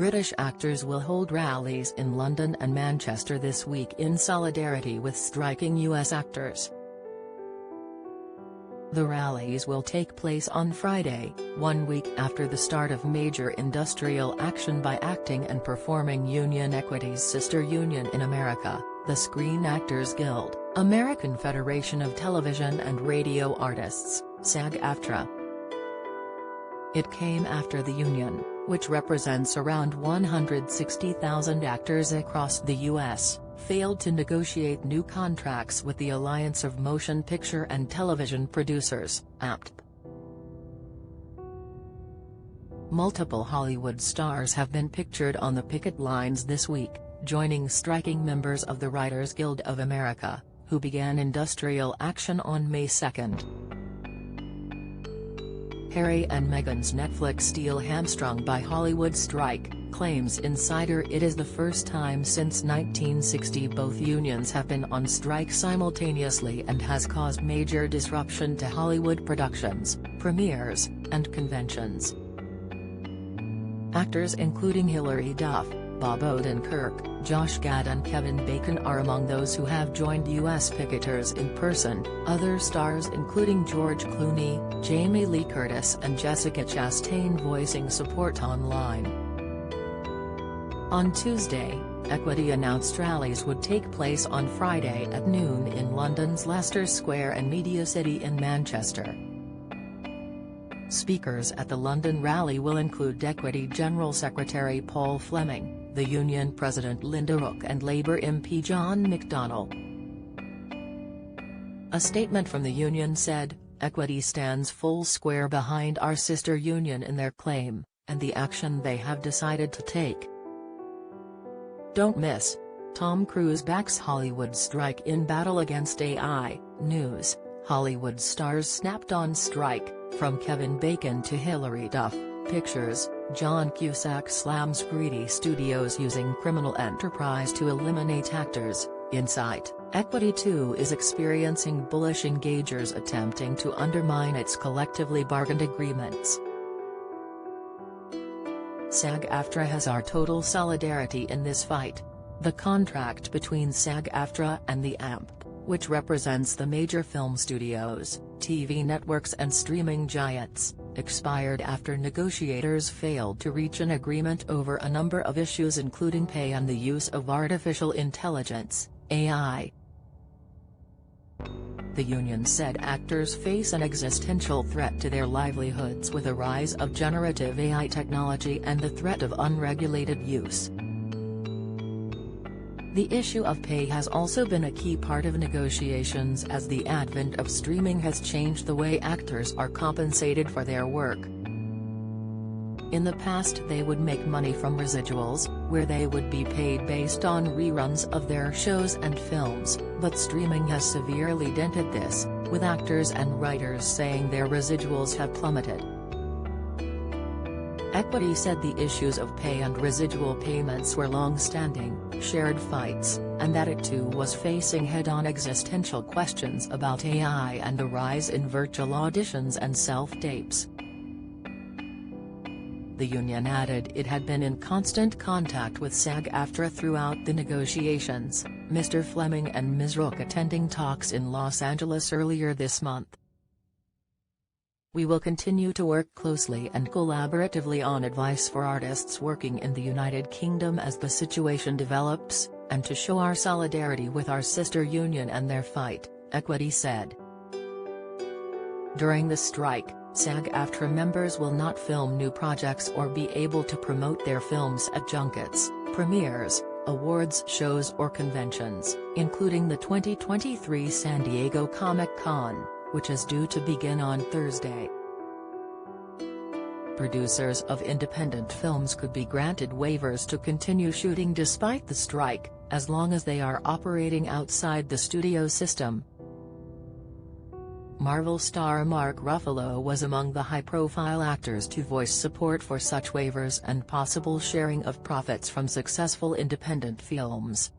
British actors will hold rallies in London and Manchester this week in solidarity with striking US actors. The rallies will take place on Friday, 1 week after the start of major industrial action by acting and performing union Equity's sister union in America, the Screen Actors Guild, American Federation of Television and Radio Artists, SAG-AFTRA. It came after the union, which represents around 160,000 actors across the U.S., failed to negotiate new contracts with the Alliance of Motion Picture and Television Producers, AMPT. Multiple Hollywood stars have been pictured on the picket lines this week, joining striking members of the Writers Guild of America, who began industrial action on May 2. Harry and Meghan's Netflix deal hamstrung by Hollywood strike, claims insider. It is the first time since 1960 both unions have been on strike simultaneously and has caused major disruption to Hollywood productions, premieres, and conventions. Actors including Hilary Duff, Bob Odenkirk, Josh Gad and Kevin Bacon are among those who have joined US picketers in person. Other stars including George Clooney, Jamie Lee Curtis and Jessica Chastain voicing support online. On Tuesday, Equity announced rallies would take place on Friday at noon in London's Leicester Square and Media City in Manchester. Speakers at the London rally will include Equity General Secretary Paul Fleming, the union president Linda Rook and Labour MP John McDonnell. A statement from the union said, "Equity stands full square behind our sister union in their claim, and the action they have decided to take." Don't miss. Tom Cruise backs Hollywood strike in battle against AI. News: Hollywood stars snapped on strike, from Kevin Bacon to Hilary Duff. Pictures: John Cusack slams greedy studios using criminal enterprise to eliminate actors. Insight: Equity too is experiencing bullish engagers attempting to undermine its collectively bargained agreements. SAG-AFTRA has our total solidarity in this fight. The contract between SAG-AFTRA and the AMPT, which represents the major film studios, TV networks and streaming giants, expired after negotiators failed to reach an agreement over a number of issues including pay and the use of artificial intelligence, AI. The union said actors face an existential threat to their livelihoods with a rise of generative AI technology and the threat of unregulated use. The issue of pay has also been a key part of negotiations as the advent of streaming has changed the way actors are compensated for their work. In the past they would make money from residuals, where they would be paid based on reruns of their shows and films, but streaming has severely dented this, with actors and writers saying their residuals have plummeted. Equity said the issues of pay and residual payments were long-standing, shared fights, and that it too was facing head-on existential questions about AI and the rise in virtual auditions and self-tapes. The union added it had been in constant contact with SAG-AFTRA throughout the negotiations, Mr. Fleming and Ms. Rook attending talks in Los Angeles earlier this month. "We will continue to work closely and collaboratively on advice for artists working in the United Kingdom as the situation develops, and to show our solidarity with our sister union and their fight," Equity said. During the strike, SAG-AFTRA members will not film new projects or be able to promote their films at junkets, premieres, awards shows or conventions, including the 2023 San Diego Comic-Con, which is due to begin on Thursday. Producers of independent films could be granted waivers to continue shooting despite the strike, as long as they are operating outside the studio system. Marvel star Mark Ruffalo was among the high-profile actors to voice support for such waivers and possible sharing of profits from successful independent films.